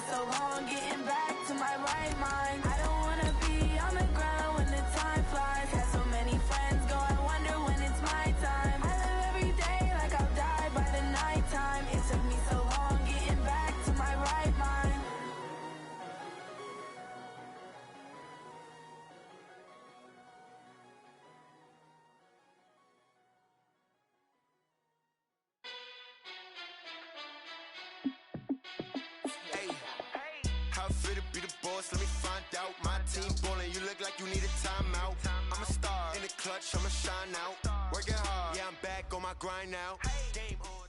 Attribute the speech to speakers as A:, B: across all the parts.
A: so long getting back to my right mind. I don't wanna be on the ground when the time flies. Had so many friends go, I wonder when it's my time. I live every day like I'll die by the nighttime. It took me so long getting back to my right mind.
B: Let me find out. My team ballin', you look like you need a timeout. I'm a star in the clutch, I'ma shine out. Working hard, yeah, I'm back on my grind now. Game on.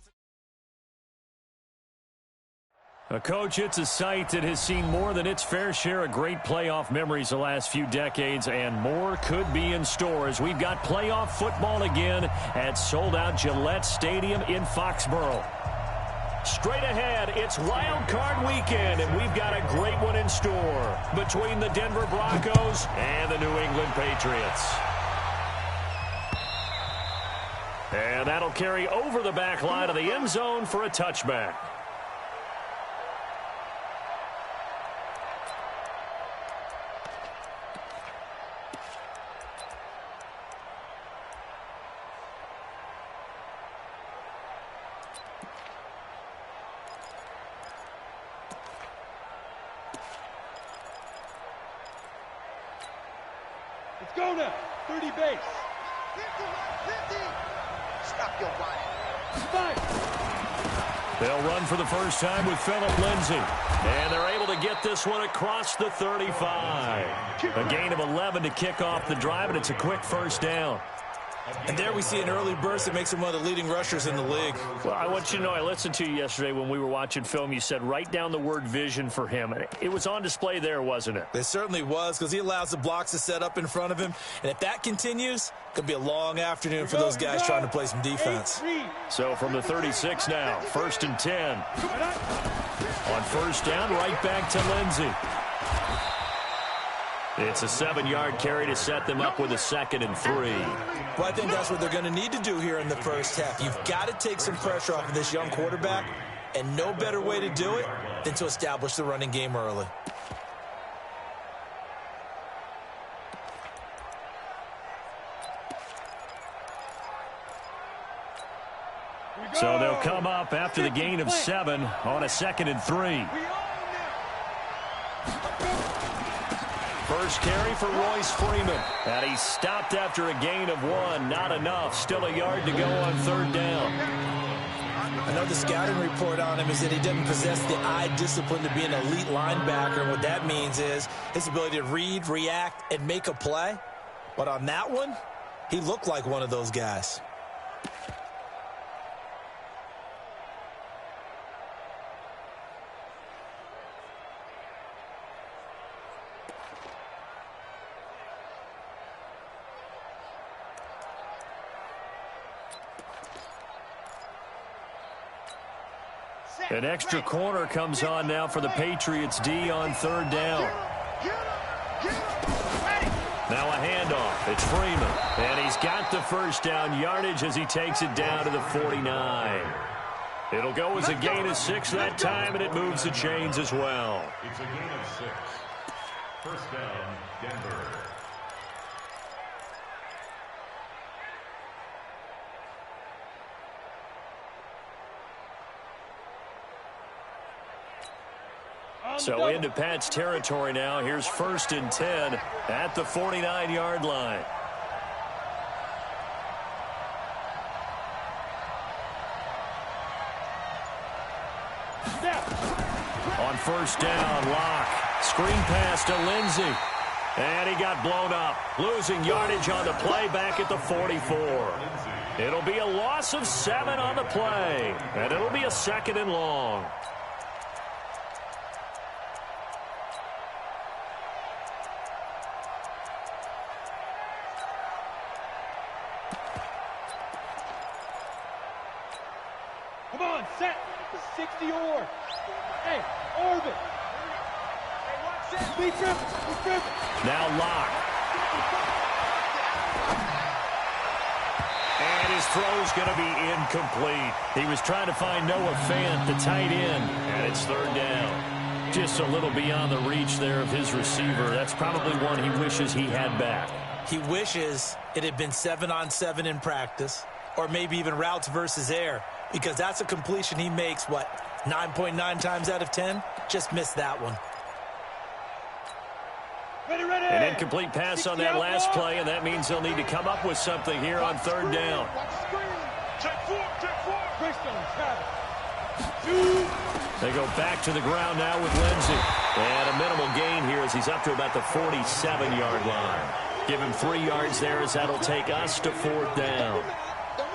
C: A coach, it's a site that has seen more than its fair share of great playoff memories the last few decades, and more could be in store as we've got playoff football again at sold-out Gillette Stadium in Foxborough. Straight ahead, it's Wild Card Weekend, and we've got a great one in store between the Denver Broncos and the New England Patriots. And that'll carry over the back line of the end zone for a touchback.
D: Let's go now. 30 base.
E: 50. Stop your body.
C: They'll run for the first time with Phillip Lindsay. And they're able to get this one across the 35. A gain of 11 to kick off the drive, and it's a quick first down.
F: And there we see an early burst that makes him one of the leading rushers in the league.
C: Well, I want you to know, I listened to you yesterday when we were watching film. You said write down the word vision for him. And it was on display there, wasn't it?
F: It certainly was, because he allows the blocks to set up in front of him. And if that continues, it could be a long afternoon for those guys trying to play some defense.
C: So from the 36 now, 1st and 10. On first down, right back to Lindsay. It's a 7-yard carry to set them up with a 2nd and 3.
F: Well, I think that's what they're going to need to do here in the first half. You've got to take some pressure off of this young quarterback, and no better way to do it than to establish the running game early.
C: So they'll come up after the gain of 7 on a 2nd and 3. First carry for Royce Freeman. And he stopped after a gain of 1. Not enough. Still a yard to go on 3rd down.
F: I know the scouting report on him is that he doesn't possess the eye discipline to be an elite linebacker. And what that means is his ability to read, react, and make a play. But on that one, he looked like one of those guys.
C: An extra corner comes on now for the Patriots D on 3rd down. Now a handoff. It's Freeman. And he's got the first down yardage as he takes it down to the 49. It'll go as a gain of 6 that time, and it moves the chains as well.
G: It's a gain of 6. First down, Denver.
C: So into Pat's territory now. Here's 1st and 10 at the 49-yard line. On first down, Locke. Screen pass to Lindsay. And he got blown up. Losing yardage on the play back at the 44. It'll be a loss of 7 on the play. And it'll be a 2nd and long.
D: Come on, set. 60 or. Hey, orbit. We trip.
C: Now Locke. And his throw's going to be incomplete. He was trying to find Noah Fant, the tight end, and it's 3rd down. Just a little beyond the reach there of his receiver. That's probably one he wishes he had back.
F: He wishes it had been 7-on-7 in practice, or maybe even routes versus air, because that's a completion he makes, 9.9 times out of 10? Just missed that one.
C: An incomplete pass on that last play, and that means they'll need to come up with something here on third down. They go back to the ground now with Lindsey. And a minimal gain here as he's up to about the 47-yard line. Give him 3 yards there as that'll take us to fourth down.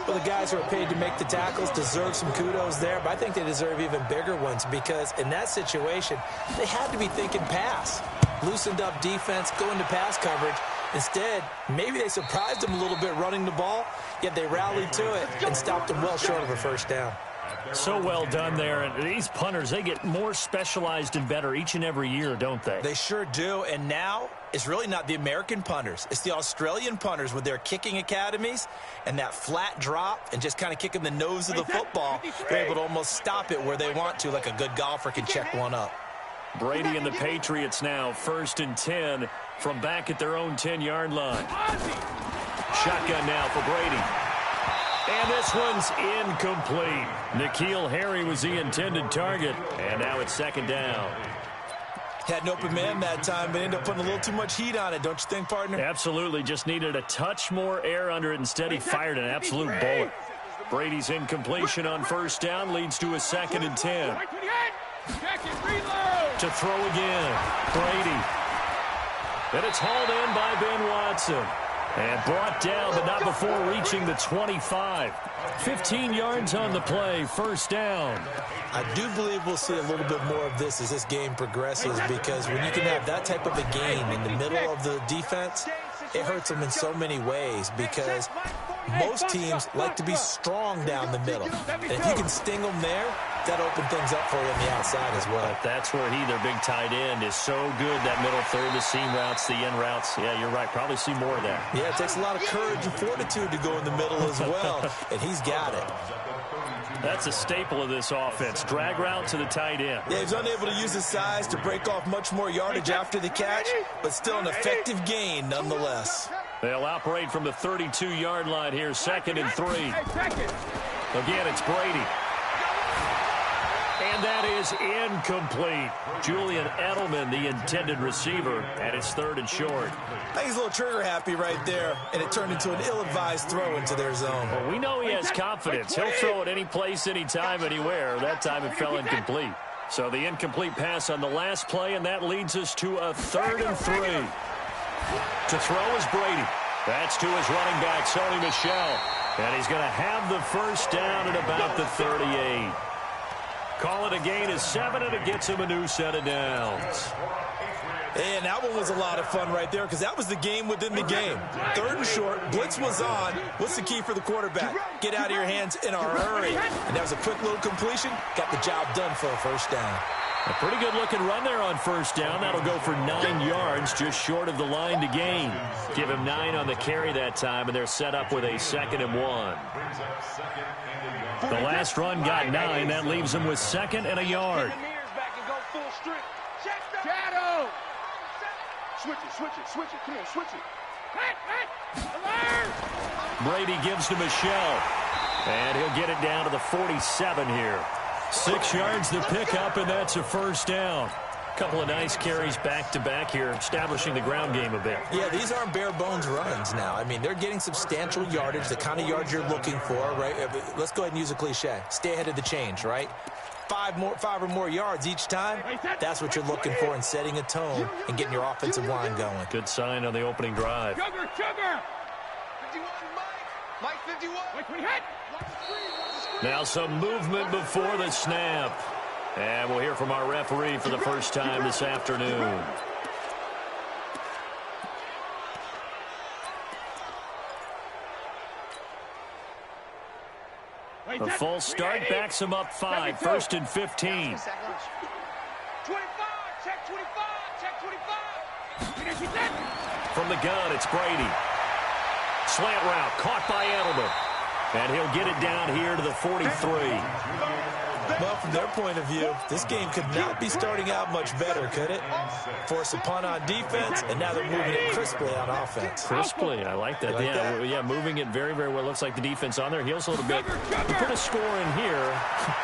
F: Well, the guys who are paid to make the tackles deserve some kudos there, but I think they deserve even bigger ones because in that situation, they had to be thinking pass. Loosened up defense, go into pass coverage. Instead, maybe they surprised them a little bit running the ball, yet they rallied to it and stopped them well short of a first down.
C: So well done there. And these punters, they get more specialized and better each and every year, don't they?
F: They sure do. And now it's really not the American punters. It's the Australian punters with their kicking academies and that flat drop and just kind of kicking the nose of the football. They're able to almost stop it where they want to, like a good golfer can check one up.
C: Brady and the Patriots now 1st and 10 from back at their own 10-yard line. Shotgun now for Brady. And this one's incomplete. N'Keal Harry was the intended target. And now it's 2nd down.
F: Had an open man that time, but ended up putting a little too much heat on it, don't you think, partner?
C: Absolutely. Just needed a touch more air under it. Instead, he fired an absolute bullet. Brady's incompletion on 1st down leads to a 2nd and 10. To throw again. Brady. And it's hauled in by Ben Watson. And brought down, but not before reaching the 25. 15 yards on the play, 1st down.
F: I do believe we'll see a little bit more of this as this game progresses because when you can have that type of a gain in the middle of the defense, it hurts them in so many ways because most teams like to be strong down the middle. And if you can sting them there, that opens things up for you on the outside as well.
C: But that's where their big tight end, is so good, that middle third, the seam routes, the end routes. Yeah, you're right. Probably see more of that.
F: Yeah, it takes a lot of courage and fortitude to go in the middle as well, and he's got it.
C: That's a staple of this offense. Drag route to the tight end.
F: Yeah, he's unable to use his size to break off much more yardage after the catch, but still an effective gain nonetheless.
C: They'll operate from the 32-yard line here, 2nd and 3. Again, it's Brady. And that is incomplete. Julian Edelman, the intended receiver, and it's 3rd and short.
F: I think he's a little trigger happy right there, and it turned into an ill-advised throw into their zone.
C: Well, we know he has confidence. He'll throw it any place, anytime, anywhere. That time it fell incomplete. So the incomplete pass on the last play, and that leads us to a 3rd and 3. To throw is Brady. That's to his running back, Sony Michel. And he's going to have the 1st down at about the 38. Call it a gain of 7, and it gets him a new set of downs.
F: And that one was a lot of fun right there because that was the game within the game. 3rd and short, blitz was on. What's the key for the quarterback? Get out of your hands in a hurry. And that was a quick little completion. Got the job done for a 1st down.
C: A pretty good-looking run there on 1st down. That'll go for 9 yards, just short of the line to gain. Give him 9 on the carry that time, and they're set up with a 2nd and 1. The last run got 9. That leaves him with 2nd and a yard.
D: Shadow! Switch it. Come on, switch it.
C: Brady gives to Michel. And he'll get it down to the 47 here. 6 yards to pick up, and that's a 1st down. Couple of nice carries back-to-back here, establishing the ground game a bit.
F: Yeah, these aren't bare-bones runs now. I mean, they're getting substantial yardage, the kind of yards you're looking for, right? Let's go ahead and use a cliche. Stay ahead of the change, right? 5 or more yards each time. That's what you're looking for in setting a tone and getting your offensive line going.
C: Good sign on the opening drive.
D: Sugar!
E: 51, Mike 51.
D: Wait, we hit!
C: Now some movement before the snap. And we'll hear from our referee for the first time this afternoon. A false start backs him up 5. 1st and 15.
D: 25, check 25.
C: From the gun, it's Brady. Slant route, caught by Edelman. And he'll get it down here to the 43.
F: Well, from their point of view, this game could not be starting out much better, could it? Force a punt on defense, and now they're moving it crisply on offense.
C: Crisply, I like that.
F: Like that?
C: Yeah, moving it very, very well. Looks like the defense on there heals a little bit. You put a score in here,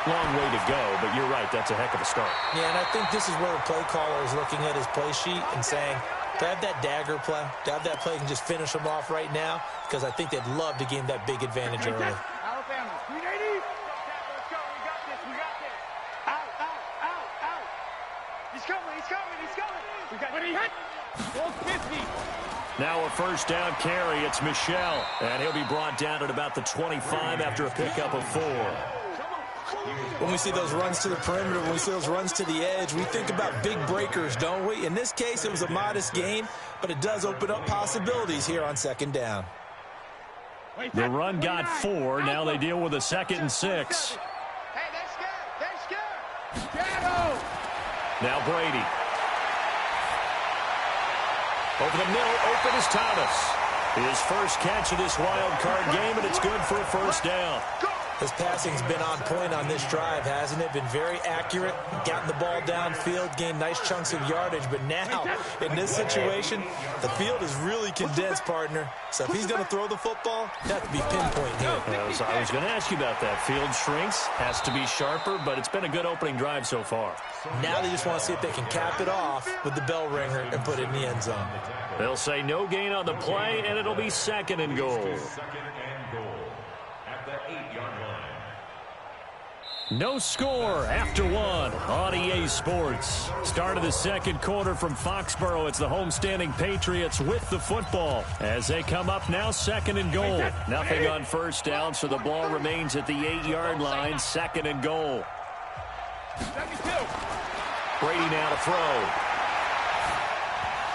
C: long way to go, but you're right, that's a heck of a start.
F: Yeah, and I think this is where the play caller is looking at his play sheet and saying, to have that dagger play, to have that play and just finish them off right now, because I think they'd love to gain that big advantage early.
E: Alabama, 380. Let's go, we got this, we got this. Out, out, out, out. He's coming, he's coming, he's coming. We got it. Hit. 450.
C: Now a first down carry. It's Michel, and he'll be brought down at about the 25 after a pickup of 4.
F: When we see those runs to the perimeter, when we see those runs to the edge, we think about big breakers, don't we? In this case, it was a modest gain, but it does open up possibilities here on second down.
C: The run got 4. Now they deal with a 2nd and 6.
E: Hey, they're scared, they're scared. Shadow.
C: Now Brady. Over the middle, open is Thomas. His first catch of this wild card game, and it's good for a first down.
F: His passing's been on point on this drive, hasn't it? Been very accurate, gotten the ball downfield, gained nice chunks of yardage. But now, in this situation, the field is really condensed, partner. So if he's going to throw the football, that has to be pinpoint here.
C: I was going to ask you about that. Field shrinks, has to be sharper, but it's been a good opening drive so far.
F: Now they just want to see if they can cap it off with the bell ringer and put it in the end zone.
C: They'll say no gain on the play, and it'll be 2nd and goal. No score after 1 on EA Sports. Start of the second quarter from Foxborough. It's the homestanding Patriots with the football as they come up now 2nd and goal. Nothing on first down, so the ball remains at the 8-yard line. 2nd and goal. Brady now to throw.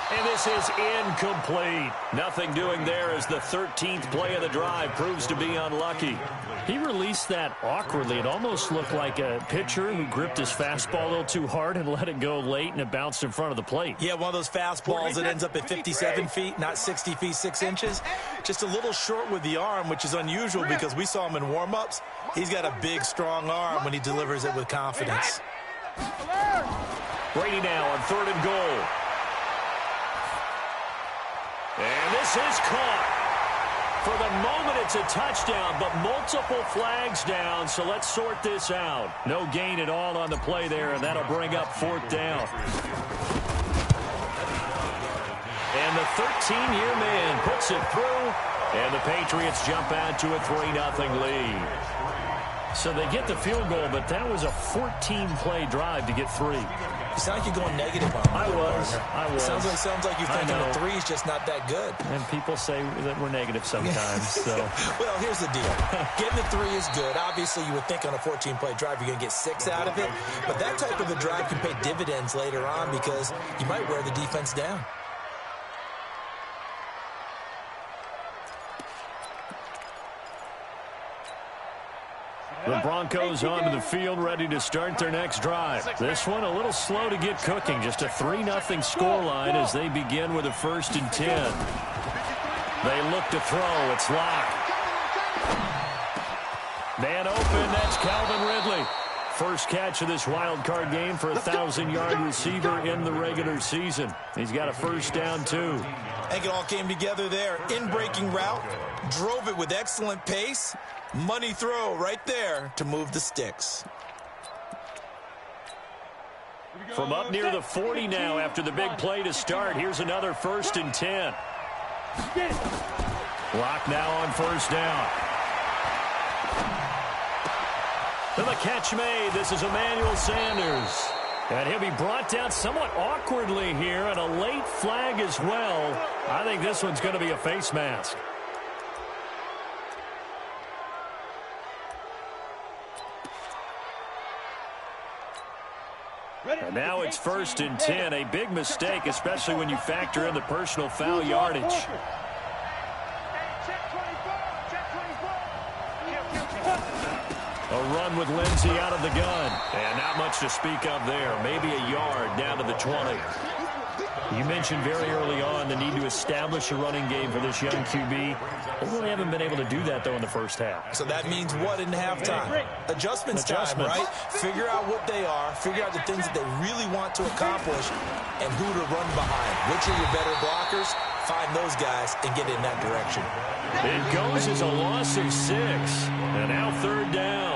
C: And this is incomplete. Nothing doing there as the 13th play of the drive proves to be unlucky. He released that awkwardly. It almost looked like a pitcher who gripped his fastball a little too hard and let it go late, and it bounced in front of the plate.
F: Yeah, one of those fastballs that ends up at 57 feet, not 60 feet, 6 inches. Just a little short with the arm, which is unusual because we saw him in warm-ups. He's got a big, strong arm when he delivers it with confidence.
C: Brady now on 3rd and goal. And this is caught. For the moment, it's a touchdown, but multiple flags down, so let's sort this out. No gain at all on the play there, and that'll bring up 4th down. And the 13-year man puts it through, and the Patriots jump out to a 3-0 lead. So they get the field goal, but that was a 14-play drive to get 3.
F: You sound like you're going negative on
C: I was.
F: Sounds like you're thinking the 3 is just not that good.
C: And people say that we're negative sometimes. So.
F: Well, here's the deal. Getting the 3 is good. Obviously, you would think on a 14-play drive you're going to get 6 out of it. But that type of a drive can pay dividends later on because you might wear the defense down.
C: The Broncos onto the field, ready to start their next drive. This one a little slow to get cooking. Just a 3-0 scoreline as they begin with a 1st and 10. They look to throw. It's locked. Man open. That's Calvin Ridley. First catch of this wild card game for a 1,000-yard receiver in the regular season. He's got a first down, too.
F: I think it all came together there. In-breaking route. Drove it with excellent pace. Money throw right there to move the sticks.
C: From up near the 40 now after the big play to start. Here's another 1st and 10. Lock now on first down. And the catch made. This is Emmanuel Sanders. And he'll be brought down somewhat awkwardly here, and a late flag as well. I think this one's going to be a face mask. And now it's 1st and 10. A big mistake, especially when you factor in the personal foul yardage. A run with Lindsey out of the gun. And not much to speak of there. Maybe a yard down to the 20. You mentioned very early on the need to establish a running game for this young QB. They really haven't been able to do that, though, in the first half.
F: So that means what in halftime? Adjustments time, right? Figure out what they are, figure out the things that they really want to accomplish, and who to run behind. Which are your better blockers? Find those guys and get in that direction.
C: It goes as a loss of 6, and now 3rd down.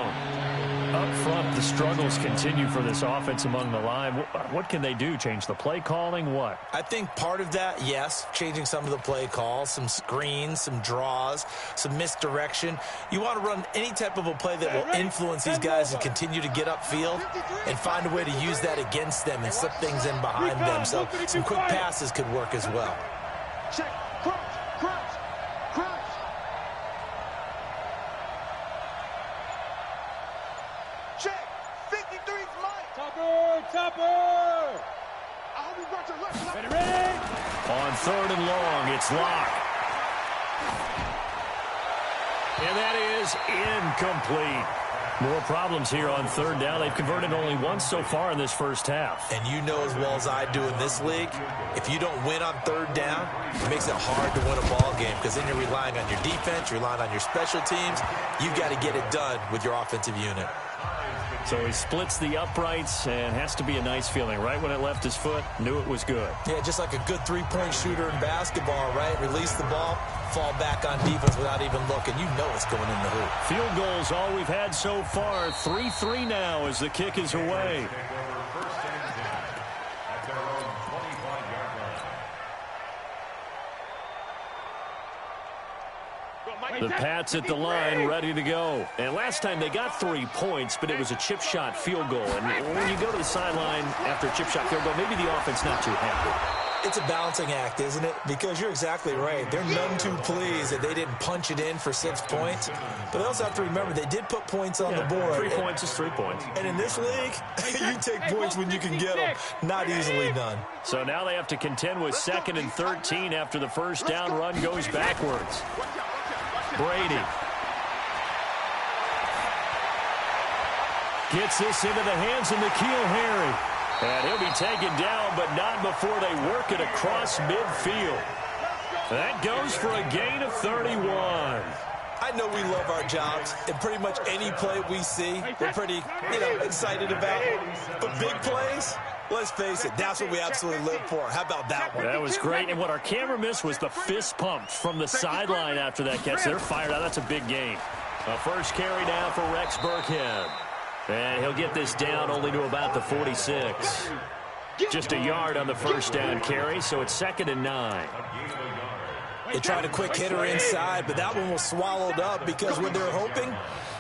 C: Up front, the struggles continue for this offense among the line. What can they do? Change the play calling? What?
F: I think part of that, yes, changing some of the play calls, some screens, some draws, some misdirection. You want to run any type of a play that will influence these guys and continue to get upfield and find a way to use that against them and slip things in behind them. So some quick passes could work as well.
E: Check. Crunch. Check. 53's Mike. Topper. I hope you brought your left. Ready.
C: On 3rd and long, it's Locke. And that is incomplete. More problems here on 3rd down. They've converted only once so far in this first half.
F: And you know as well as I do in this league, if you don't win on 3rd down, it makes it hard to win a ball game because then you're relying on your defense, you're relying on your special teams. You've got to get it done with your offensive unit.
C: So he splits the uprights, and has to be a nice feeling. Right when it left his foot, knew it was good.
F: Yeah, just like a good three-point shooter in basketball, right? Release the ball, fall back on defense without even looking. You know it's going in the hoop.
C: Field goals all we've had so far. 3-3 now as the kick is away. The Pats at the line, ready to go. And last time they got 3 points, but it was a chip shot field goal. And when you go to the sideline after a chip shot field goal, maybe the offense not too happy.
F: It's a balancing act, isn't it? Because you're exactly right. They're none too pleased that they didn't punch it in for 6 points. But they also have to remember they did put points on the board.
C: 3 points is 3 points.
F: And in this league, you take points when you can get them. Not easily done.
C: So now they have to contend with 2nd and 13 after the first down run goes backwards. Brady gets this into the hands of N'Keal Harry. And he'll be taken down, but not before they work it across midfield. That goes for a gain of 31.
F: I know we love our jobs, and pretty much any play we see, we're pretty, excited about. But big plays, let's face it, that's what we absolutely live for. How about that one?
C: That was great, and what our camera missed was the fist pump from the sideline after that catch. They're fired out. That's a big gain. A first carry now for Rex Burkhead. And he'll get this down only to about the 46. Just a yard on the first down carry, so it's 2nd and 9.
F: They tried a quick hitter inside, but that one was swallowed up because what they're hoping,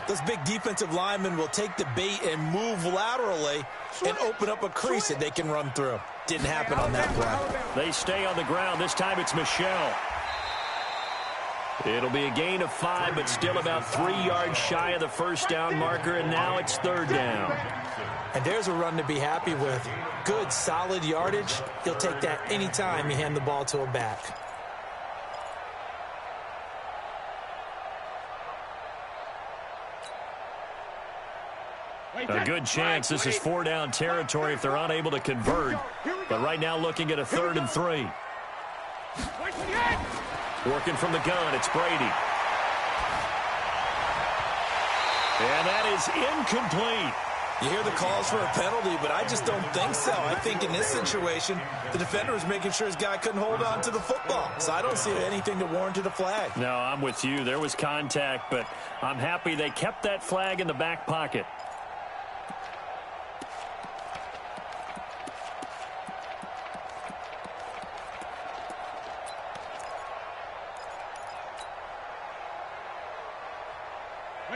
F: those big defensive linemen will take the bait and move laterally and open up a crease that they can run through. Didn't happen on that play.
C: They stay on the ground. This time it's Michel. It'll be a gain of 5, but still about 3 yards shy of the first down marker, and now it's 3rd down.
F: And there's a run to be happy with. Good, solid yardage. He'll take that anytime you hand the ball to a back.
C: A good chance this is 4-down territory if they're unable to convert. But right now looking at a 3rd and 3. Working from the gun, it's Brady. And that is incomplete.
F: You hear the calls for a penalty, but I just don't think so. I think in this situation, the defender was making sure his guy couldn't hold on to the football. So I don't see anything that warranted a flag.
C: No, I'm with you. There was contact, but I'm happy they kept that flag in the back pocket.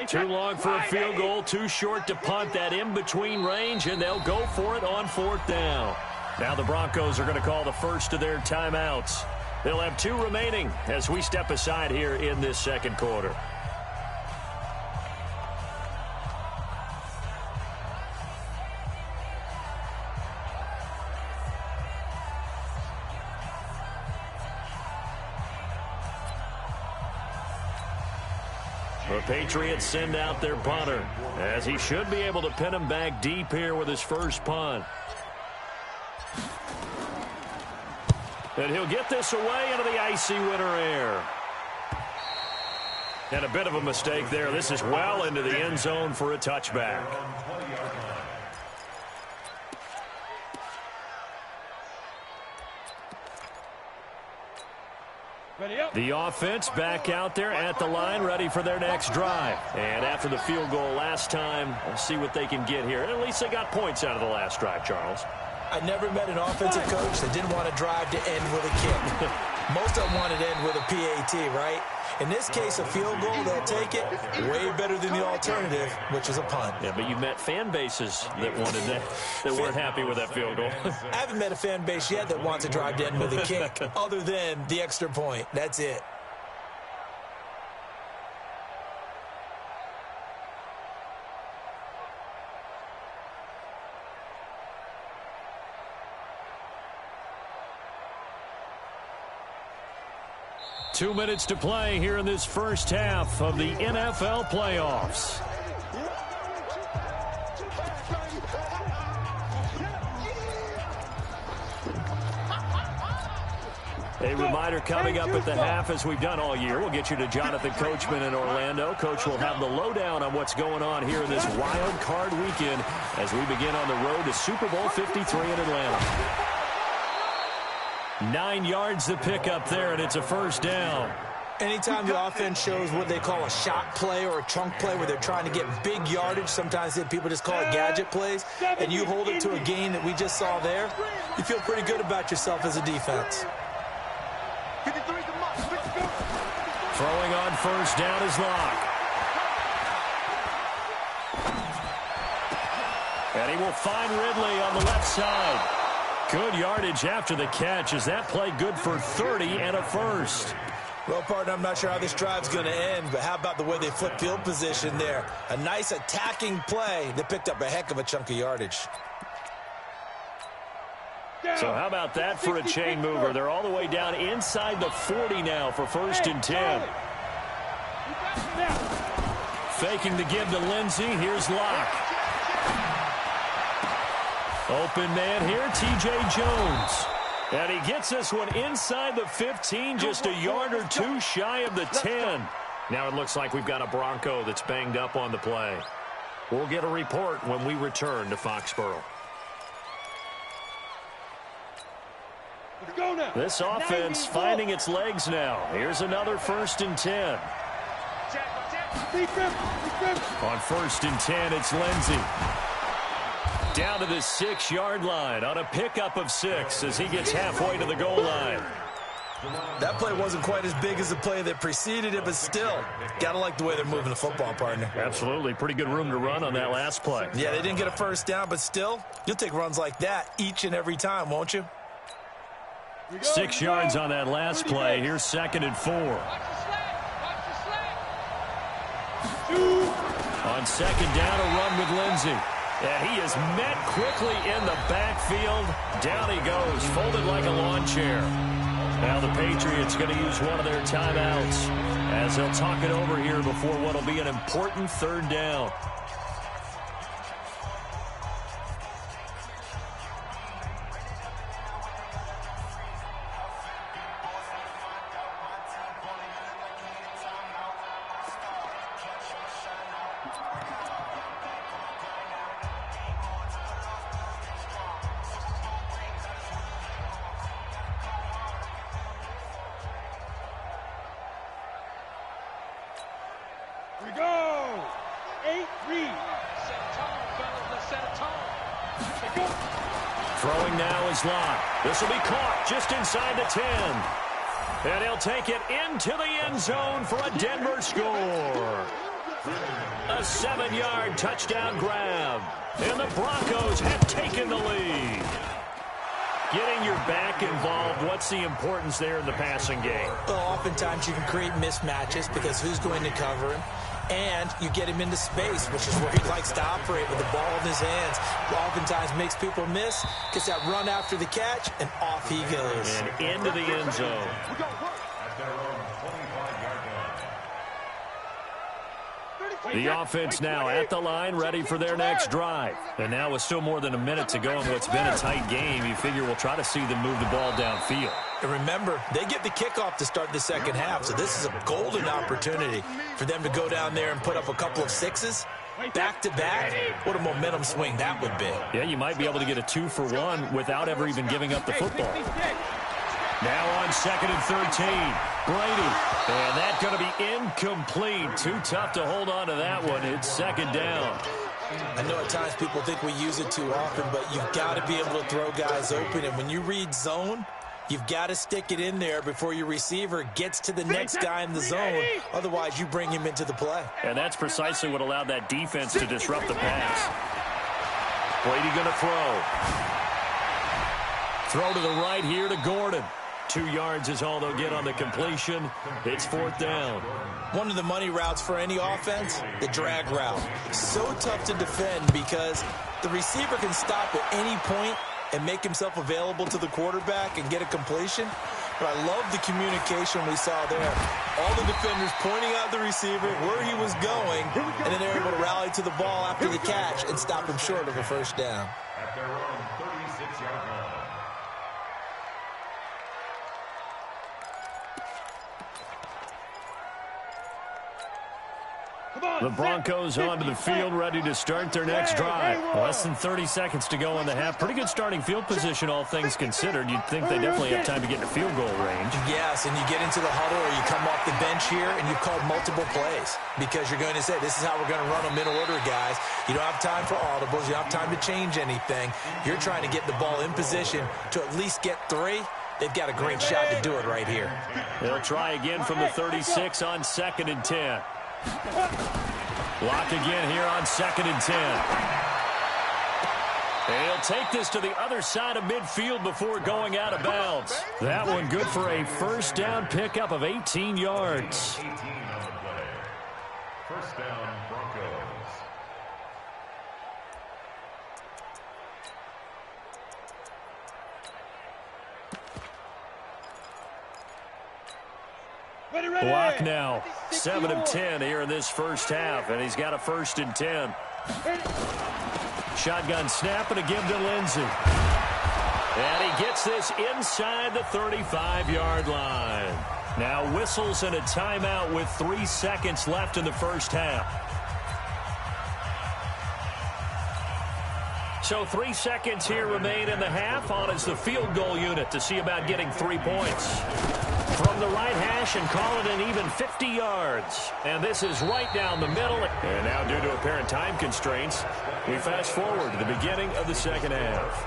C: Too long for a field goal, too short to punt. That in-between range, and they'll go for it on 4th down. Now the Broncos are going to call the first of their timeouts. They'll have 2 remaining as we step aside here in this second quarter. The Patriots send out their punter, as he should be able to pin him back deep here with his first punt. And he'll get this away into the icy winter air. And a bit of a mistake there. This is well into the end zone for a touchback. The offense back out there at the line, ready for their next drive. And after the field goal last time, we'll see what they can get here. At least they got points out of the last drive, Charles.
F: I never met an offensive coach that didn't want to drive to end with a kick. Most of them wanted to end with a PAT, right? In this case, a field goal, they'll take it. Way better than the alternative, which is a punt.
C: Yeah, but you met fan bases that wanted that, that weren't happy with that field goal.
F: I haven't met a fan base yet that wants to drive to end with a kick, other than the extra point. That's it.
C: Two minutes to play here in this first half of the NFL playoffs. A reminder coming up at the half, as we've done all year. We'll get you to Jonathan Coachman in Orlando. Coach will have the lowdown on what's going on here in this wild card weekend as we begin on the road to Super Bowl 53 in Atlanta. 9 yards to pick up there, and it's a first down.
F: Anytime the offense shows what they call a shot play or a chunk play where they're trying to get big yardage, sometimes people just call it gadget plays, and you hold it to a gain that we just saw there, you feel pretty good about yourself as a defense.
C: Throwing on first down is Locke. And he will find Ridley on the left side. Good yardage after the catch. Is that play good for 30 and a first?
F: Well, partner, I'm not sure how this drive's going to end, but how about the way they flip field position there? A nice attacking play that picked up a heck of a chunk of yardage.
C: So how about that for a chain mover? They're all the way down inside the 40 now for first and 10. Faking the give to Lindsey. Here's Locke. Open man here, T.J. Jones. And he gets this one inside the 15, just a yard or two shy of the 10. Now it looks like we've got a Bronco that's banged up on the play. We'll get a report when we return to Foxborough. This offense finding its legs now. Here's another first and 10. On first and 10, it's Lindsey. Down to the 6-yard line on a pickup of 6 as he gets halfway to the goal line.
F: That play wasn't quite as big as the play that preceded it, but still, gotta like the way they're moving the football, partner.
C: Absolutely. Pretty good room to run on that last play.
F: Yeah, they didn't get a first down, but still, you'll take runs like that each and every time, won't you?
C: 6 yards on that last play. Here's second and 4. On second down, a run with Lindsey. And he is met quickly in the backfield. Down he goes, folded like a lawn chair. Now the Patriots going to use one of their timeouts as they'll talk it over here before what will be an important third down. Throwing now is Locke. This will be caught just inside the 10. And he'll take it into the end zone for a Denver score. A 7-yard touchdown grab. And the Broncos have taken the lead. Getting your back involved, what's the importance there in the passing game?
F: Well, oftentimes you can create mismatches because who's going to cover him? And you get him into space, which is where he likes to operate with the ball in his hands. Oftentimes makes people miss, gets that run after the catch, and off he goes.
C: And into the end zone. The offense now at the line, ready for their next drive. And now with still more than a minute to go in what's been a tight game, you figure we'll try to see them move the ball downfield.
F: And remember, they get the kickoff to start the second half, so this is a golden opportunity for them to go down there and put up a couple of sixes back-to-back. What a momentum swing that would be.
C: Yeah, you might be able to get a 2-for-1 without ever even giving up the football. Now on 2nd and 13, Brady. And that's going to be incomplete. Too tough to hold on to that one. It's 2nd down.
F: I know at times people think we use it too often, but you've got to be able to throw guys open. And when you read zone, you've got to stick it in there before your receiver gets to the next guy in the zone. Otherwise, you bring him into the play.
C: And that's precisely what allowed that defense to disrupt the pass. Brady going to throw. Throw to the right here to Gordon. 2 yards is all they'll get on the completion. It's 4th down.
F: One of the money routes for any offense, the drag route. So tough to defend because the receiver can stop at any point and make himself available to the quarterback and get a completion. But I love the communication we saw there. All the defenders pointing out the receiver, where he was going, and then they're able to rally to the ball after the catch and stop him short of a first down.
G: At their own 36-yard line.
C: The Broncos onto the field, ready to start their next drive. Less than 30 seconds to go in the half. Pretty good starting field position, all things considered. You'd think they definitely have time to get into field goal range.
F: Yes, and you get into the huddle or you come off the bench here and you've called multiple plays because you're going to say, this is how we're going to run them in order, guys. You don't have time for audibles. You don't have time to change anything. You're trying to get the ball in position to at least get 3. They've got a great shot to do it right here.
C: They'll try again from the 36 on 2nd and 10. Lock again here on 2nd and 10. And he'll take this to the other side of midfield before going out of bounds. That one good for a first down pickup of 18 yards.
G: 18 on the play. First down, Broncos.
C: Block now. 7 of 10 here in this first half, and he's got a 1st and 10. Shotgun snap and a give to Lindsey. And he gets this inside the 35-yard line. Now whistles and a timeout with 3 seconds left in the first half. So 3 seconds here remain in the half. On is the field goal unit to see about getting 3 points. From the right hash and call it an even 50 yards. And this is right down the middle. And now due to apparent time constraints, we fast forward to the beginning of the second half.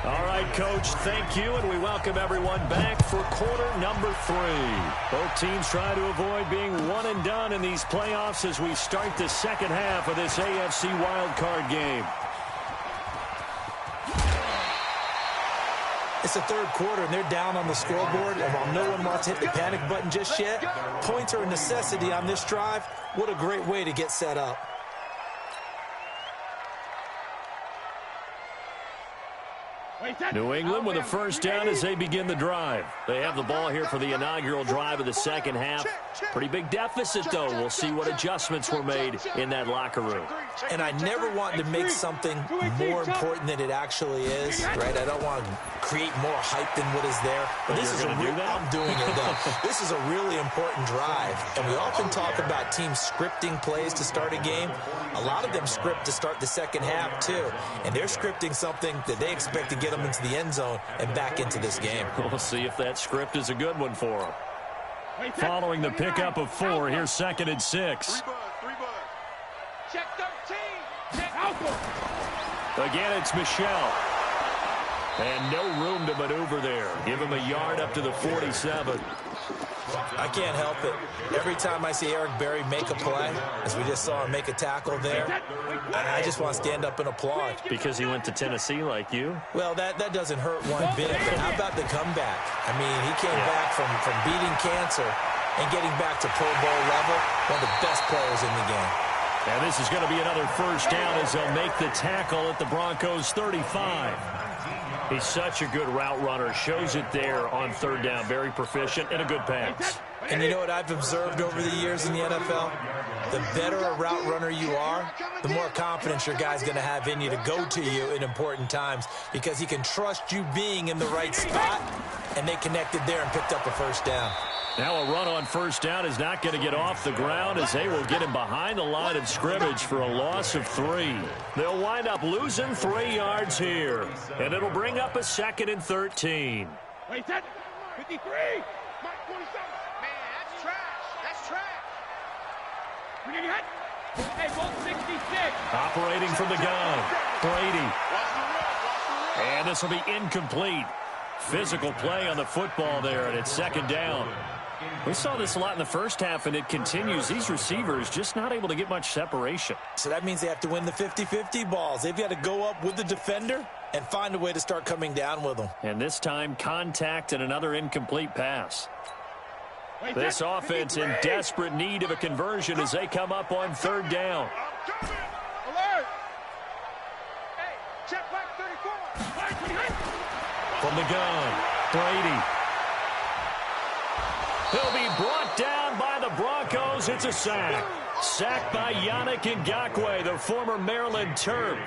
C: All right, Coach, thank you, and we welcome everyone back for quarter number 3. Both teams try to avoid being one and done in these playoffs as we start the second half of this AFC wildcard game.
F: It's the 3rd quarter, and they're down on the scoreboard. And while no one wants to hit the panic button just yet, points are a necessity on this drive. What a great way to get set up.
C: New England with a first down as they begin the drive. They have the ball here for the inaugural drive of the second half. Pretty big deficit, though. We'll see what adjustments were made in that locker room.
F: And I never want to make something more important than it actually is, right? I don't want to create more hype than what is there. But this is a real, I'm doing it, though. This is a really important drive. And we often talk about teams scripting plays to start a game. A lot of them script to start the second half, too. And they're scripting something that they expect to get them into the end zone and back into this game.
C: We'll see if that script is a good one for them. Following the pickup of 4, here's 2nd and 6.
E: Check 13. Check Alpha.
C: Again, it's Michelle. And no room to maneuver there. Give him a yard up to the 47.
F: I can't help it. Every time I see Eric Berry make a play, as we just saw him make a tackle there, I just want to stand up and applaud.
C: Because he went to Tennessee like you?
F: Well, that doesn't hurt one bit. But how about the comeback? I mean, he came back from beating cancer and getting back to Pro Bowl level. One of the best players in the game.
C: And this is going to be another first down as they'll make the tackle at the Broncos' 35. He's such a good route runner. Shows it there on 3rd down. Very proficient and a good pass.
F: And you know what I've observed over the years in the NFL? the better a route runner you are, the more confidence your guy's going to have in you to go to you in important times because he can trust you being in the right spot, and they connected there and picked up a first down.
C: Now a run on first down is not going to get off the ground as they will get him behind the line of scrimmage for a loss of 3. They'll wind up losing 3 yards here, and it'll bring up a 2nd and 13.
E: Wait, 53. Mike 47. Man, that's trash. That's trash. We need hit. Hey, ball 66.
C: Operating from the gun, Brady. And this will be incomplete. Physical play on the football there, and it's 2nd down. We saw this a lot in the first half, and it continues. These receivers just not able to get much separation.
F: So that means they have to win the 50-50 balls. They've got to go up with the defender and find a way to start coming down with them.
C: And this time, contact and another incomplete pass. This offense in desperate need of a conversion as they come up on 3rd down.
E: Alert! Hey, check back 34.
C: From the gun, Brady. He'll be brought down by the Broncos. It's a sack. Sacked by Yannick Ngakoue, the former Maryland Terp.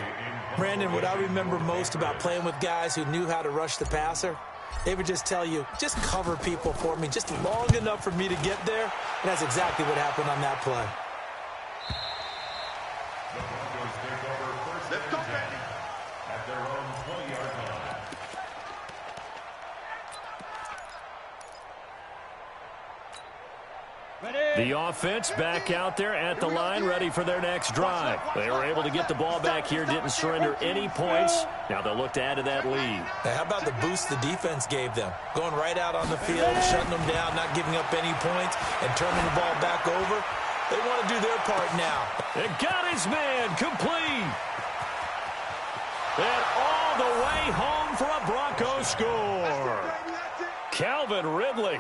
F: Brandon, what I remember most about playing with guys who knew how to rush the passer, they would just tell you, just cover people for me just long enough for me to get there. And that's exactly what happened on that play.
D: Let's go, baby.
G: At their own 20-yard line.
C: The offense back out there at the line, ready for their next drive. They were able to get the ball back here, didn't surrender any points. Now they'll look to add to that lead.
F: Now, how about the boost the defense gave them? Going right out on the field, shutting them down, not giving up any points, and turning the ball back over. They want to do their part now.
C: It got his man complete. And all the way home for a Broncos score. Calvin Ridley,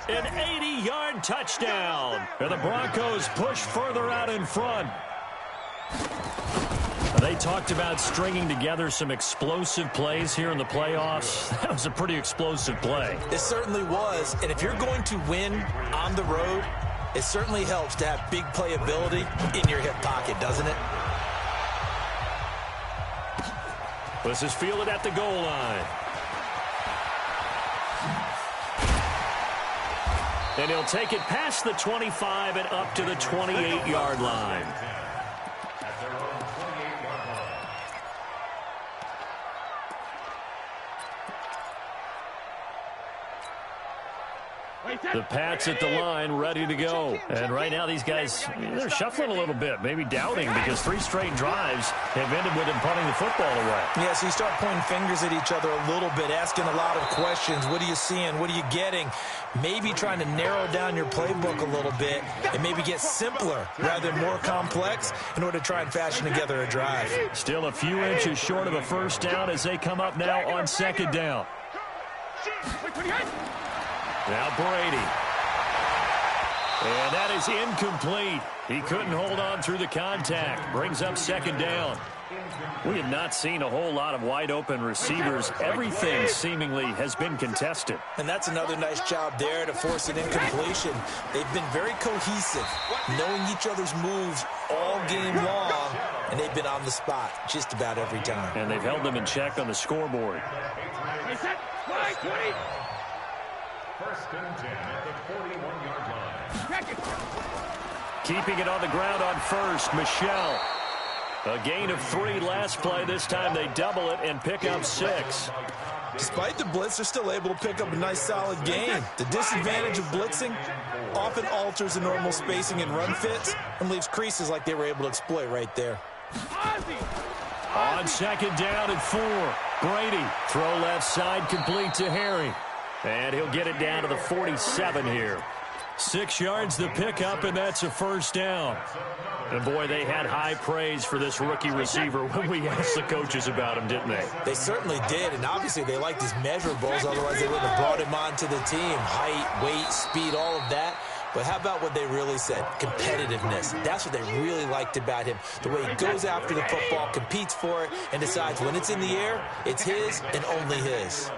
C: an 80-yard touchdown. And the Broncos push further out in front. They talked about stringing together some explosive plays here in the playoffs. That was a pretty explosive play.
F: It certainly was. And if you're going to win on the road, it certainly helps to have big playability in your hip pocket, doesn't it?
C: This is fielded at the goal line. And he'll take it past the 25 and up to the 28-yard line.
G: At their own 28-yard line.
C: The Pats at the line, ready to go. And right now, these guys, they're shuffling a little bit, maybe doubting, because 3 straight drives have ended with them punting the football away.
F: Yeah, so you start pointing fingers at each other a little bit, asking a lot of questions. What are you seeing? What are you getting? Maybe trying to narrow down your playbook a little bit and maybe get simpler rather than more complex in order to try and fashion together a drive.
C: Still a few inches short of a first down as they come up now on 2nd down. Now Brady. And that is incomplete. He couldn't hold on through the contact. Brings up 2nd down. We have not seen a whole lot of wide-open receivers. Everything seemingly has been contested.
F: And that's another nice job there to force an incompletion. They've been very cohesive, knowing each other's moves all game long, and they've been on the spot just about every time.
C: And they've held them in check on the scoreboard.
G: First and 10 at the 41-yard line.
C: Keeping it on the ground on first, Michelle. A gain of 3 last play. This time they double it and pick up 6.
F: Despite the blitz, they're still able to pick up a nice, solid gain. The disadvantage of blitzing often alters the normal spacing and run fits and leaves creases like they were able to exploit right there.
C: On 2nd down and 4. Brady, throw left side, complete to Harry. And he'll get it down to the 47 here. 6 yards the pickup, and that's a first down. And boy, they had high praise for this rookie receiver when we asked the coaches about him, didn't they?
F: They certainly did, and obviously they liked his measurables, otherwise they wouldn't have brought him onto the team. Height, weight, speed, all of that. But how about what they really said? Competitiveness. That's what they really liked about him. The way he goes after the football, competes for it, and decides when it's in the air, it's his and only his.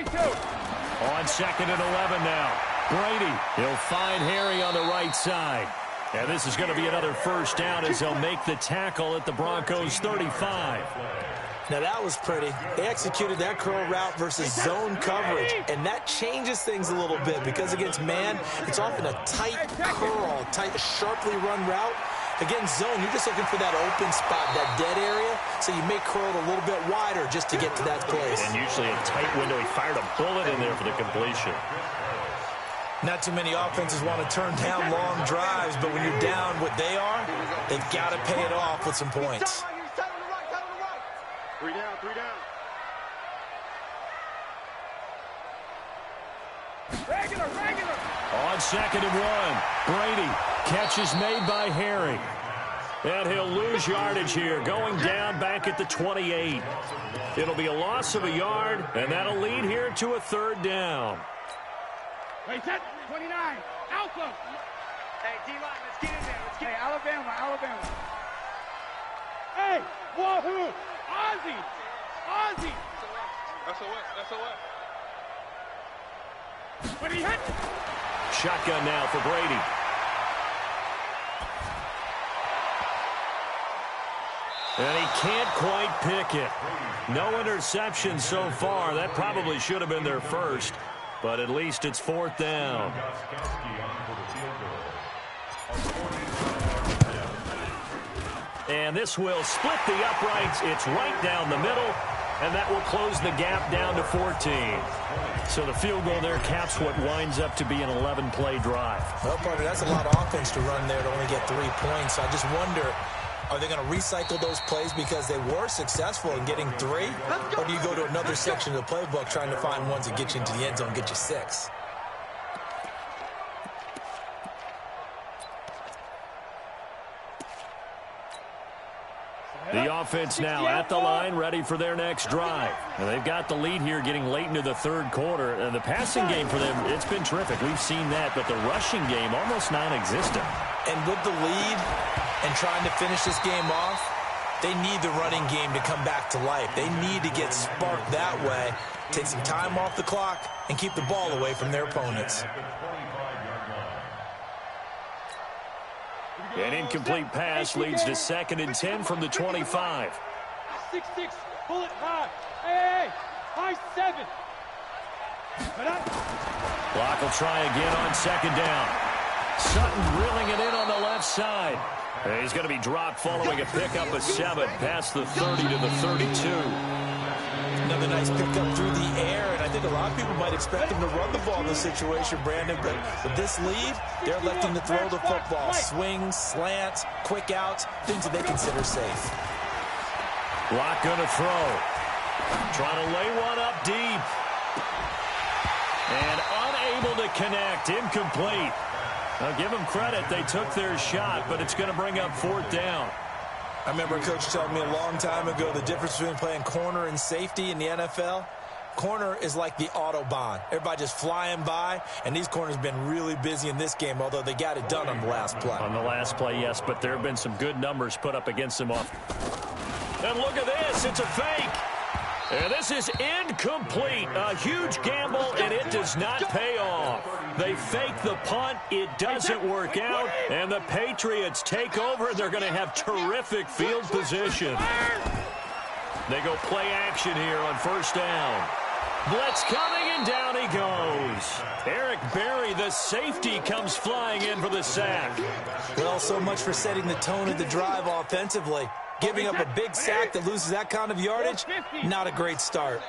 C: On 2nd and 11 now. Brady, he'll find Harry on the right side. And this is going to be another first down as he'll make the tackle at the Broncos 35.
F: Now, that was pretty. They executed that curl route versus zone coverage, and that changes things a little bit because against man, it's often a tight curl, tight, sharply run route. Against zone, you're just looking for that open spot, that dead area, so you may curl it a little bit wider just to get to that place.
C: And usually a tight window. He fired a bullet in there for the completion.
F: Not too many offenses want to turn down long drives, but when you're down what they are, they've got to pay it off with some points.
E: 3 down, 3 down. Regular.
C: On 2nd and 1, Brady. Catch is made by Harry. And he'll lose yardage here, going down back at the 28. It'll be a loss of a yard, and that'll lead here to a 3rd down.
E: Wait, set. 29. Alpha. Hey, D-line, let's get in there. Let's get Alabama. Hey, wahoo. Ozzy. That's a what? When he hit.
C: Shotgun now for Brady. And he can't quite pick it. No interception so far. That probably should have been their first, but at least it's 4th down. And this will split the uprights. It's right down the middle, and that will close the gap down to 14. So the field goal there caps what winds up to be an 11-play drive.
F: Well, partner, that's a lot of offense to run there to only get 3 points. So I just wonder, are they going to recycle those plays because they were successful in getting 3? Or do you go to another section of the playbook trying to find ones that get you into the end zone and get you 6?
C: The offense now at the line, ready for their next drive. And they've got the lead here getting late into the 3rd quarter. And the passing game for them, it's been terrific. We've seen that, but the rushing game almost non-existent.
F: And with the lead and trying to finish this game off, they need the running game to come back to life. They need to get sparked that way, take some time off the clock, and keep the ball away from their opponents.
C: An incomplete pass leads to 2nd and 10 from the 25.
E: 6-6, pull it high. Hey, high 7.
C: Block will try again on 2nd down. Sutton drilling it in on the left side. And he's going to be dropped following a pickup of 7 past the 30 to the 32.
F: Another nice pickup through the air, and I think a lot of people might expect him to run the ball in this situation, Brandon, but with this lead, they're electing to throw the football. Swings, slants, quick outs, things that they consider safe.
C: Block going to throw. Trying to lay one up deep. And unable to connect. Incomplete. Now give them credit. They took their shot, but it's going to bring up 4th down.
F: I remember a coach telling me a long time ago the difference between playing corner and safety in the NFL. Corner is like the Autobahn. Everybody just flying by, and these corners have been really busy in this game, although they got it done on the last play.
C: On the last play, yes, but there have been some good numbers put up against them off. And look at this. It's a fake. And this is incomplete. A huge gamble, and it does not pay off. They fake the punt. It doesn't work out. And the Patriots take over. They're going to have terrific field position. They go play action here on 1st down. Blitz coming, and down he goes. Eric Berry, the safety, comes flying in for the sack.
F: Well, so much for setting the tone of the drive offensively. Giving up a big sack that loses that kind of yardage, not a great start.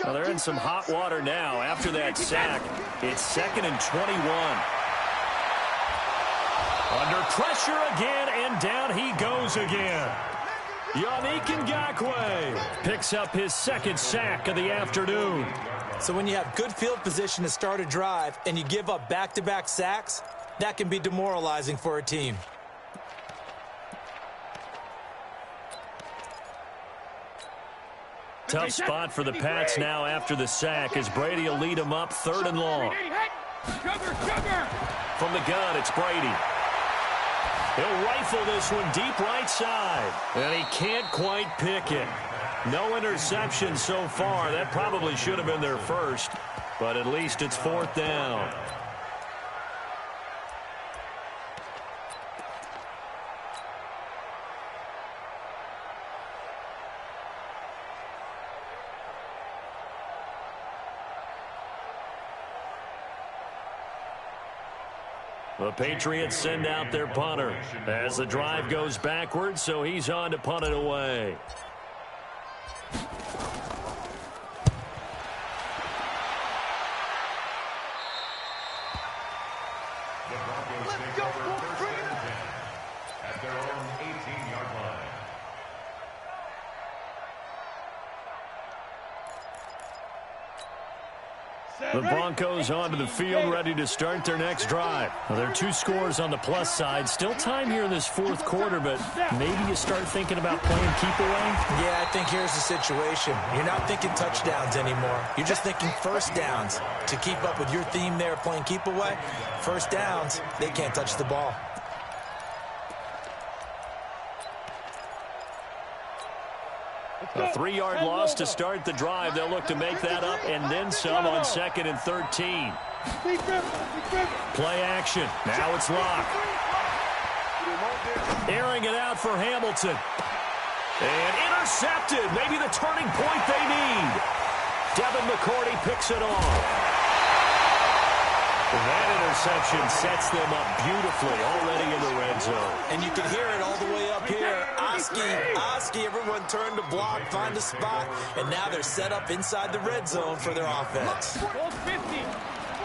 C: Well, they're in some hot water now. After that sack, it's 2nd and 21. Under pressure again, and down he goes again. Yannick Ngakoue picks up his 2nd sack of the afternoon.
F: So when you have good field position to start a drive and you give up back-to-back sacks, that can be demoralizing for a team.
C: Tough spot for the Pats now after the sack as Brady will lead them up 3rd and long. From the gun, it's Brady. He'll rifle this one deep right side. And he can't quite pick it. No interceptions so far. That probably should have been their first, but at least it's 4th down. The Patriots send out their punter as the drive goes backwards, so he's on to punt it away.
G: The Broncos take over first and 10 at their own 18-yard line.
C: The Broncos onto the field, ready to start their next drive. Well, there are 2 scores on the plus side. Still time here in this 4th quarter, but maybe you start thinking about playing keep away?
F: Yeah, I think here's the situation. You're not thinking touchdowns anymore. You're just thinking first downs. To keep up with your theme there, playing keep away, first downs, they can't touch the ball.
C: A 3-yard loss to start the drive. They'll look to make that up and then some on 2nd and 13. Play action. Now it's Locke. Airing it out for Hamilton. And intercepted. Maybe the turning point they need. Devin McCourty picks it off. That interception sets them up beautifully already in the red zone.
F: And you can hear it all the way up here. Oski, everyone turned to block, find a spot, and now they're set up inside the red zone for their offense.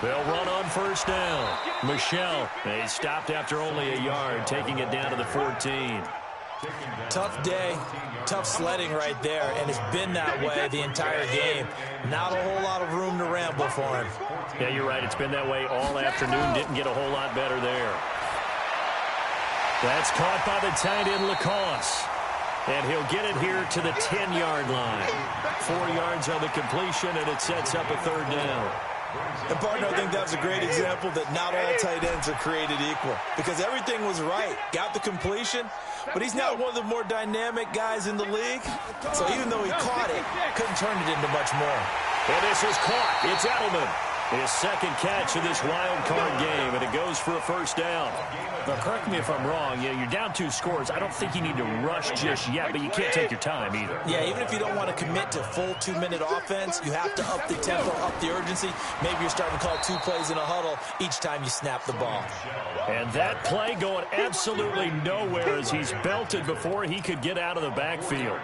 C: They'll run on first down. Michelle, they stopped after only a yard, taking it down to the 14.
F: Tough day, tough sledding right there, and it's been that way the entire game. Not a whole lot of room to ramble for him.
C: Yeah, you're right. It's been that way all afternoon. Didn't get a whole lot better there. That's caught by the tight end, Lacoste. And he'll get it here to the 10-yard line. 4 yards on the completion, and it sets up a 3rd down.
F: And, partner, I think that was a great example that not all tight ends are created equal. Because everything was right. Got the completion, but he's not one of the more dynamic guys in the league. So even though he caught it, couldn't turn it into much more.
C: And this is caught. It's Edelman. His 2nd catch of this wild card game, and it goes for a 1st down. Now, correct me if I'm wrong. Yeah, you're down 2 scores. I don't think you need to rush just yet, but you can't take your time either.
F: Yeah, even if you don't want to commit to full 2-minute offense, you have to up the tempo, up the urgency. Maybe you're starting to call 2 plays in a huddle each time you snap the ball.
C: And that play going absolutely nowhere as he's belted before he could get out of the backfield.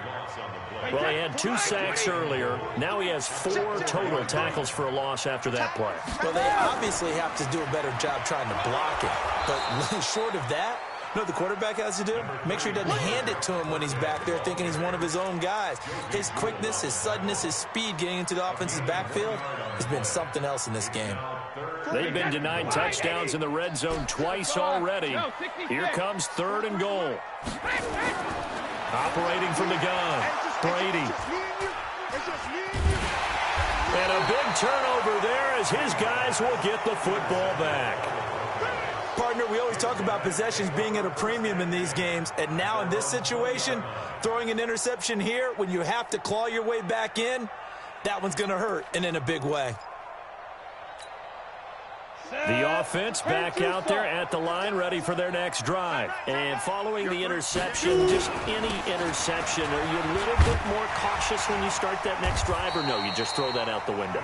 C: Well, he had 2 sacks earlier. Now he has 4 total tackles for a loss after that play.
F: Well, they obviously have to do a better job trying to block it. But short of that, you know what the quarterback has to do? Make sure he doesn't hand it to him when he's back there thinking he's one of his own guys. His quickness, his suddenness, his speed getting into the offense's backfield has been something else in this game.
C: They've been denied touchdowns in the red zone twice already. Here comes 3rd and goal. Operating from the gun, Brady. And a big turnover there as his guys will get the football back.
F: Partner, we always talk about possessions being at a premium in these games, and now in this situation, throwing an interception here when you have to claw your way back in, that one's going to hurt, and in a big way.
C: The offense back out there at the line, ready for their next drive. And following the interception, just any interception, are you a little bit more cautious when you start that next drive, or no, you just throw that out the window?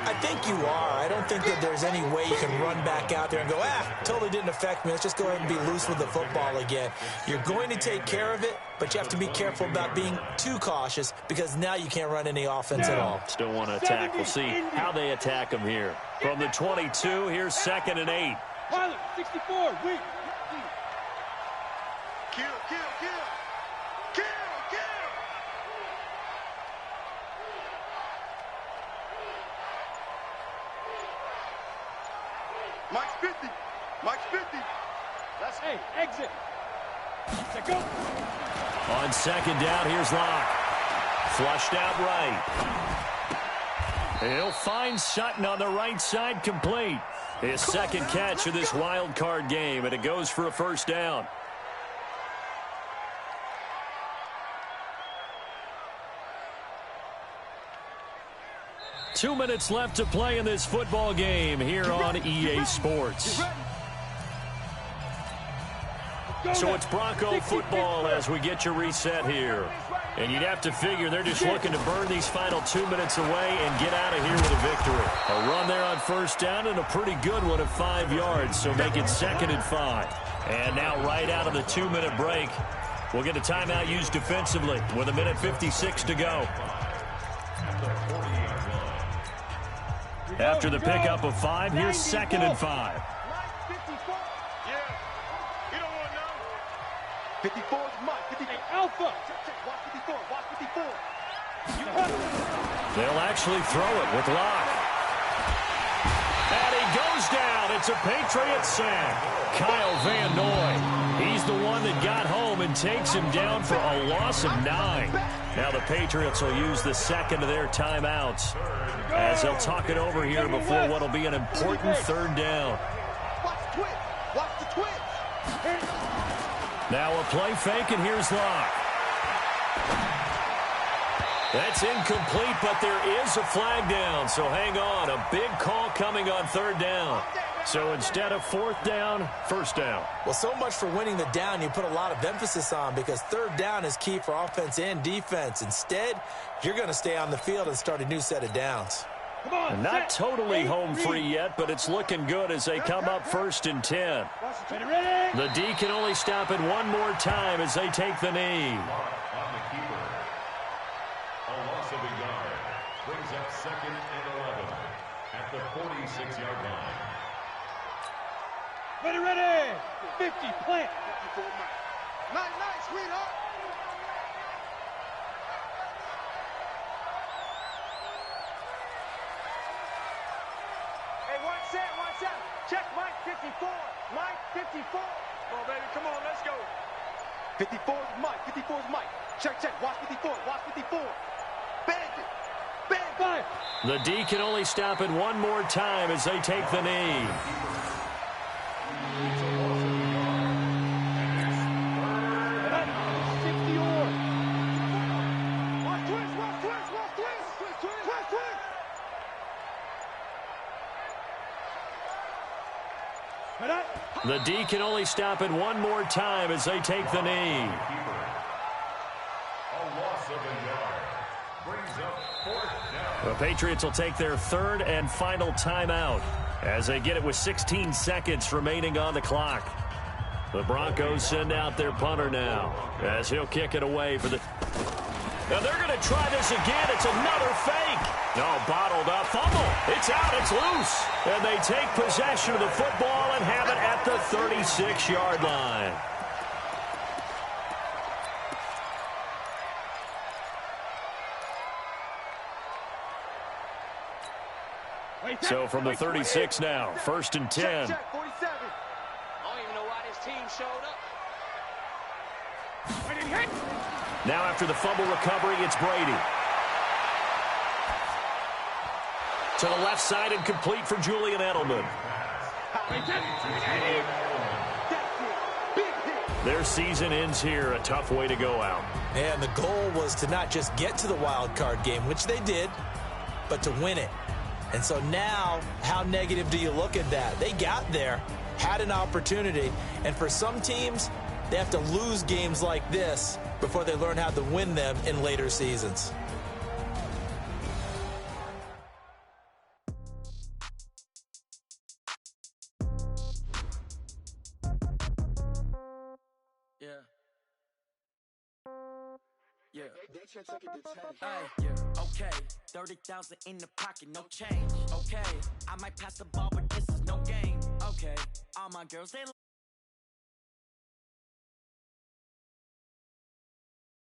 F: I think you are. I don't think that there's any way you can run back out there and go, totally didn't affect me. Let's just go ahead and be loose with the football again. You're going to take care of it, but you have to be careful about being too cautious because now you can't run any offense at all.
C: Still want to attack. We'll see how they attack him here. From the 22, here's 2nd and 8.
E: Pilot, 64, wait.
D: Kill, kill, kill. Kill, kill. Mike's 50. Mike's 50.
E: That's exit. Let's go.
C: On 2nd down, here's Locke. Flushed out right. He'll find Sutton on the right side, complete. His 2nd catch of this wild card game, and it goes for a 1st down. 2 minutes left to play in this football game here on EA Sports. So it's Bronco football as we get your reset here. And you'd have to figure they're just looking to burn these final 2 minutes away and get out of here with a victory. A run there on first down and a pretty good one of 5 yards, so make it 2nd and 5. And now right out of the 2-minute break, we'll get a timeout used defensively with 1:56 to go. After the pickup of 5, here's 2nd and 5.
E: 54 is Mike. 58 Alpha. Watch 54. Watch 54.
C: They'll actually throw it with Locke. And he goes down. It's a Patriot sack. Kyle Van Noy. He's the one that got home and takes him down for a loss of 9. Now the Patriots will use the second of their timeouts as they'll talk it over here before what will be an important 3rd down.
E: Watch the twitch. Watch the twitch.
C: Now a play fake, and here's Locke. That's incomplete, but there is a flag down, so hang on. A big call coming on 3rd down. So instead of 4th down, 1st down.
F: Well, so much for winning the down you put a lot of emphasis on because 3rd down is key for offense and defense. Instead, you're going to stay on the field and start a new set of downs.
C: Not totally home free yet, but it's looking good as they come up 1st and 10. The D can only stop it one more time as they take the knee.
G: On the keeper. A loss of a yard. Brings up 2nd and 11 at the 46-yard line.
E: Ready. 50, plant. 54, Mike. Nice, sweetheart. Watch out. Check Mike 54. Mike 54. Come on, baby. Come on, let's go. 54 is Mike. 54 is Mike. Check. Watch 54. Watch 54. Bang it. Bang.
C: The D can only stop it one more time as they take the knee.
G: It's a loss of a yard. And it's
E: 50 or. Watch twist.
C: The D can only stop it one more time as they take the knee.
G: A loss of a yard. Brings up 4th down.
C: The Patriots will take their 3rd and final timeout as they get it with 16 seconds remaining on the clock. The Broncos send out their punter now as he'll kick it away for the... Now they're going to try this again. It's another fake. No, bottled up. Fumble. It's out. It's loose. And they take possession of the football and have it at the 36-yard line. So from the 36 now, 1st and 10.
E: Check, 47.
H: I don't even know why this team showed up.
C: Now after the fumble recovery, it's Brady. To the left side and complete for Julian Edelman. Their season ends here. A tough way to go out.
F: And the goal was to not just get to the wild card game, which they did, but to win it. And so now, how negative do you look at that? They got there, had an opportunity, and for some teams, they have to lose games like this before they learn how to win them in later seasons.
I: Okay, 30,000 in the pocket, no change. Okay, I might pass the ball, but this is no game. Okay, all my girls, they